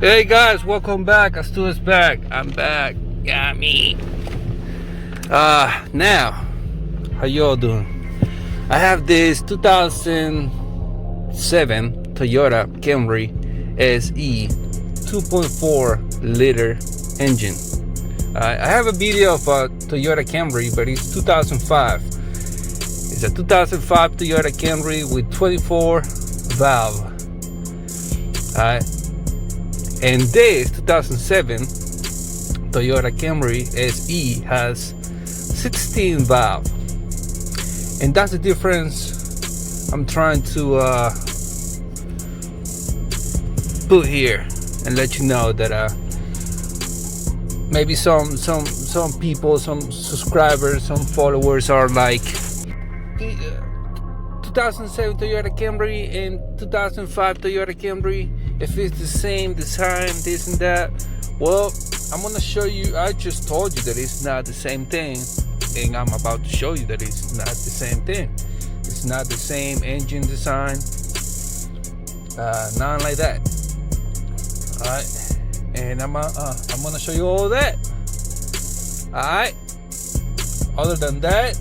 Hey guys, welcome back. Stu is back. I'm back. Got me. Now, how y'all doing? I have this 2007 Toyota Camry SE 2.4 liter engine. I have a video of a Toyota Camry, but it's 2005. It's a 2005 Toyota Camry with 24 valve. And this 2007 Toyota Camry SE has 16 valve, and that's the difference I'm trying to put here and let you know that maybe some people, some subscribers, some followers are like 2007 Toyota Camry and 2005 Toyota Camry, if it's the same design, this and that. Well, I'm gonna show you. I just told you that it's not the same thing, and I'm about to show you that it's not the same thing. It's not the same engine design, nothing like that. All right, and I'm gonna show you all that. All right. Other than that,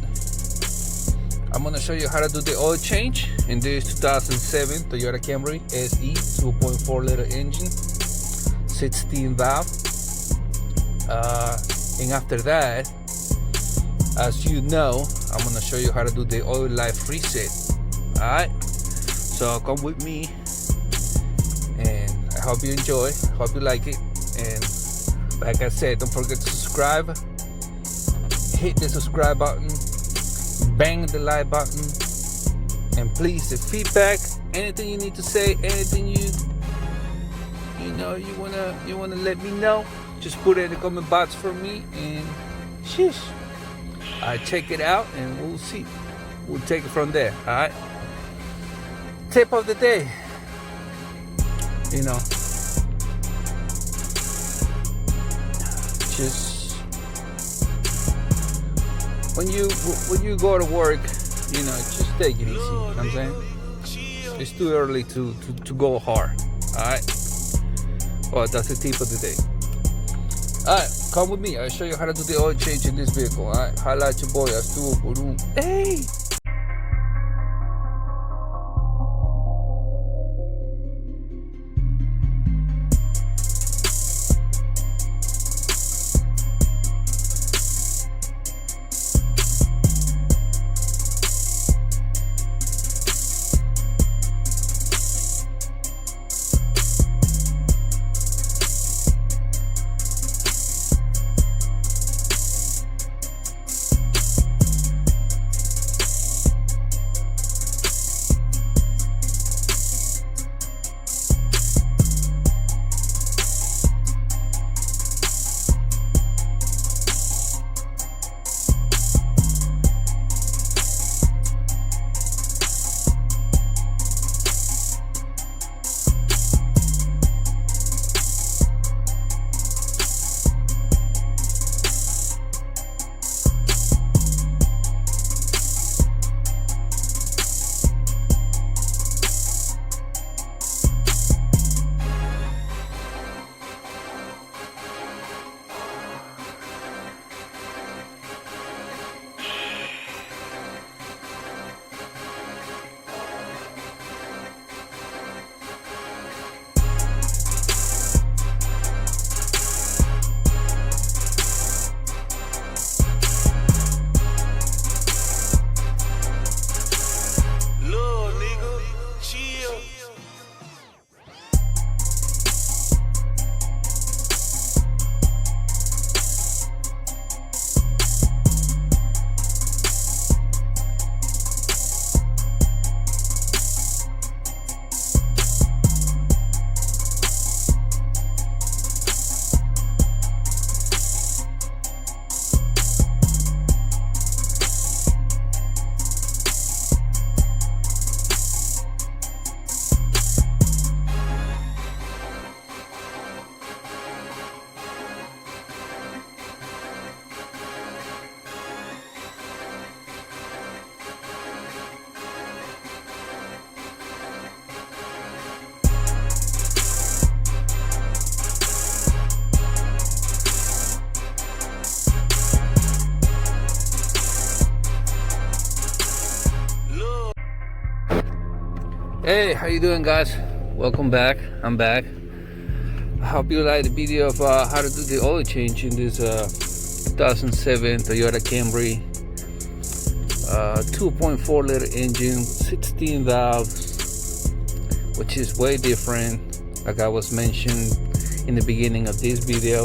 I'm gonna show you how to do the oil change in this 2007 Toyota Camry SE 2.4 liter engine, 16 valve. And after that, as you know, I'm gonna show you how to do the oil life reset. Alright, so come with me, and I hope you enjoy, hope you like it. And like I said, don't forget to subscribe, hit the subscribe button, bang the like button, and please, the feedback, anything you need to say, anything you wanna let me know, just put it in the comment box for me, and sheesh, I check it out and we'll see. We'll take it from there. All right. Tip of the day. Just when you go to work, just take it easy. You know what I'm saying? It's too early to go hard. Alright? Well, that's the tip of the day. Alright, come with me. I'll show you how to do the oil change in this vehicle. Alright? Highlight your boy. Hey! Hey, how you doing, guys? Welcome back. I'm back. I hope you like the video of how to do the oil change in this 2007 Toyota Camry 2.4 liter engine, 16 valves, which is way different, like I was mentioned in the beginning of this video.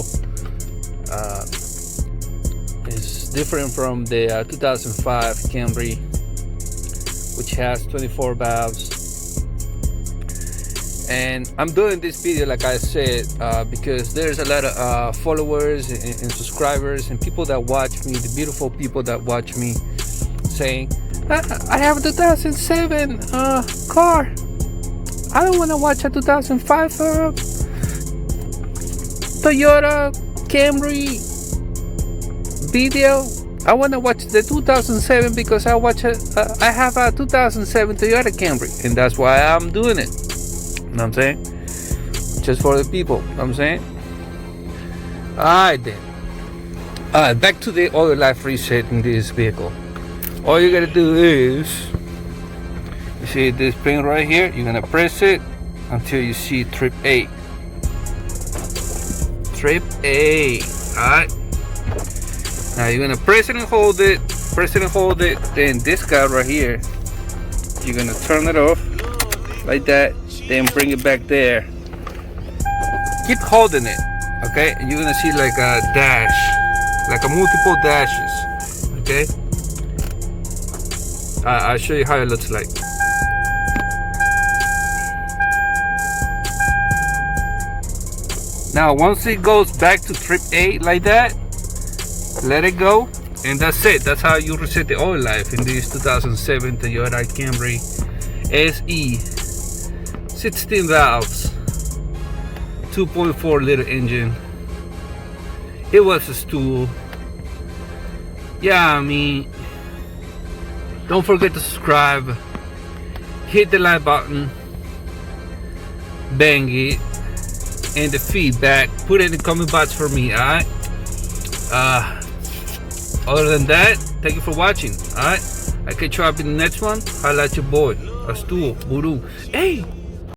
It's different from the 2005 Camry, which has 24 valves. And I'm doing this video, like I said, because there's a lot of followers and subscribers and people that watch me, the beautiful people that watch me, saying, I have a 2007 car. I don't want to watch a 2005 Toyota Camry video. I want to watch the 2007 because I have a 2007 Toyota Camry, and that's why I'm doing it. You know what I'm saying? Just for the people. You know what I'm saying? Alright then. Alright, back to the oil life reset in this vehicle. All you gotta do is, you see this pin right here, you're gonna press it until you see trip A. Trip A. Alright. Now you're gonna press it and hold it, then this guy right here, you're gonna turn it off like that, then bring it back there. Keep holding it, okay? And you're gonna see like a dash, like a multiple dashes, okay? I'll show you how it looks like. Now once it goes back to trip A like that, let it go, and that's it. That's how you reset the oil life in this 2007 Toyota Camry SE. 16 valves, 2.4 liter engine. It was a stool. Yeah, I mean, don't forget to subscribe, hit the like button, bang it, and the feedback, put it in the comment box for me, alright? Other than that, thank you for watching, alright? I catch you up in the next one. Holla at your boy, a stool, voodoo. Hey!